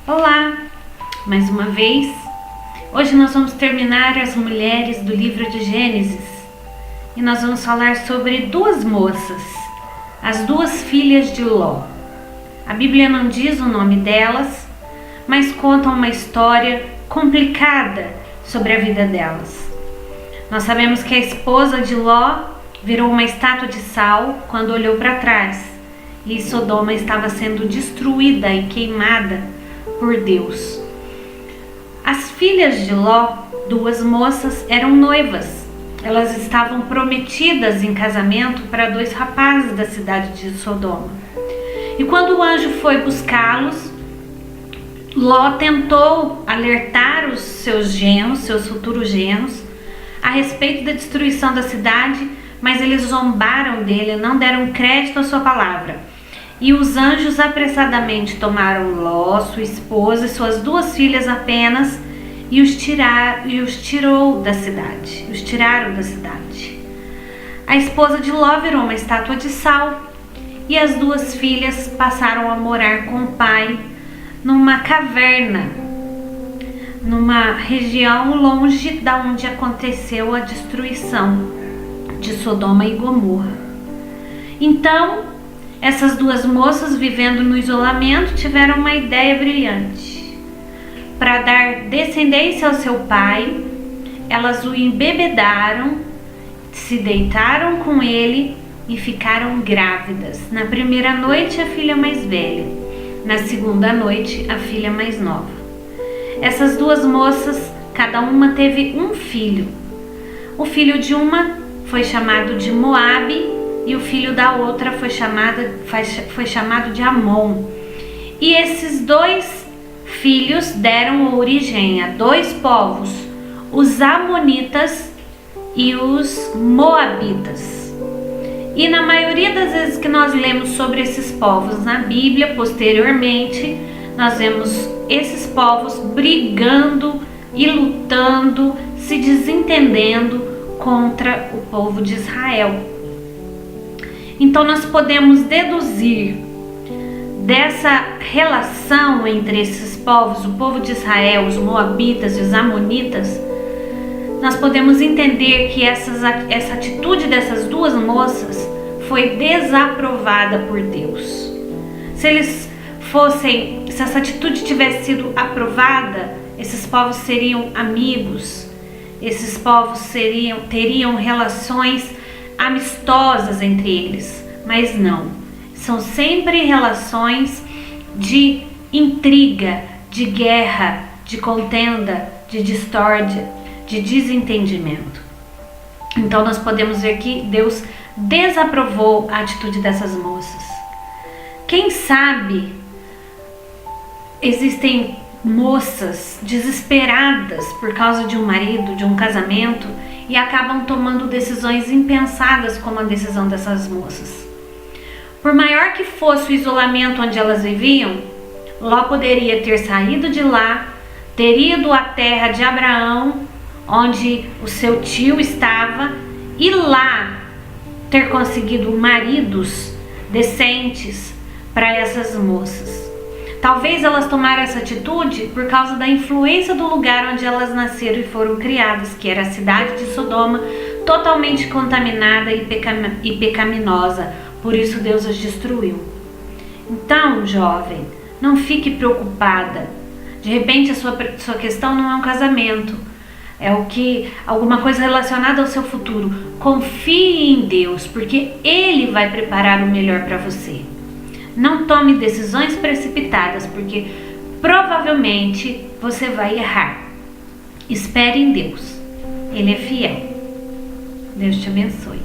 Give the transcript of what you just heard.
Olá, mais uma vez. Hoje nós vamos terminar as mulheres do livro de Gênesis e nós vamos falar sobre duas moças, as duas filhas de Ló. A Bíblia não diz o nome delas, mas conta uma história complicada sobre a vida delas. Nós sabemos que a esposa de Ló virou uma estátua de sal quando olhou para trás e Sodoma estava sendo destruída e queimada por Deus. As filhas de Ló, duas moças, eram noivas. Elas estavam prometidas em casamento para dois rapazes da cidade de Sodoma. E quando o anjo foi buscá-los, Ló tentou alertar os seus genros, seus futuros genros, a respeito da destruição da cidade, mas eles zombaram dele, não deram crédito à sua palavra. E os anjos apressadamente tomaram Ló, sua esposa e suas duas filhas apenas e os tiraram da cidade. A esposa de Ló virou uma estátua de sal e as duas filhas passaram a morar com o pai numa caverna, numa região longe da onde aconteceu a destruição de Sodoma e Gomorra. Então, essas duas moças, vivendo no isolamento, tiveram uma ideia brilhante. Para dar descendência ao seu pai, elas o embebedaram, se deitaram com ele e ficaram grávidas. Na primeira noite, a filha mais velha. Na segunda noite, a filha mais nova. Essas duas moças, cada uma teve um filho. O filho de uma foi chamado de Moabe e o filho da outra foi chamado de Amon. E esses dois filhos deram origem a dois povos, os Amonitas e os Moabitas. E na maioria das vezes que nós lemos sobre esses povos na Bíblia, posteriormente, nós vemos esses povos brigando e lutando, se desentendendo contra o povo de Israel. Então nós podemos deduzir dessa relação entre esses povos, o povo de Israel, os Moabitas e os Amonitas, nós podemos entender que essa atitude dessas duas moças foi desaprovada por Deus. Se essa atitude tivesse sido aprovada, esses povos seriam amigos, esses povos teriam relações amistosas entre eles, mas não. São sempre relações de intriga, de guerra, de contenda, de discórdia, de desentendimento. Então nós podemos ver que Deus desaprovou a atitude dessas moças. Quem sabe existem moças desesperadas por causa de um marido, de um casamento, e acabam tomando decisões impensadas, como a decisão dessas moças. Por maior que fosse o isolamento onde elas viviam, Ló poderia ter saído de lá, ter ido à terra de Abraão, onde o seu tio estava, e lá ter conseguido maridos decentes para essas moças. Talvez elas tomaram essa atitude por causa da influência do lugar onde elas nasceram e foram criadas, que era a cidade de Sodoma, totalmente contaminada e pecaminosa. Por isso Deus as destruiu. Então, jovem, não fique preocupada. De repente a sua questão não é um casamento, é alguma coisa relacionada ao seu futuro. Confie em Deus, porque Ele vai preparar o melhor para você. Não tome decisões precipitadas, porque provavelmente você vai errar. Espere em Deus. Ele é fiel. Deus te abençoe.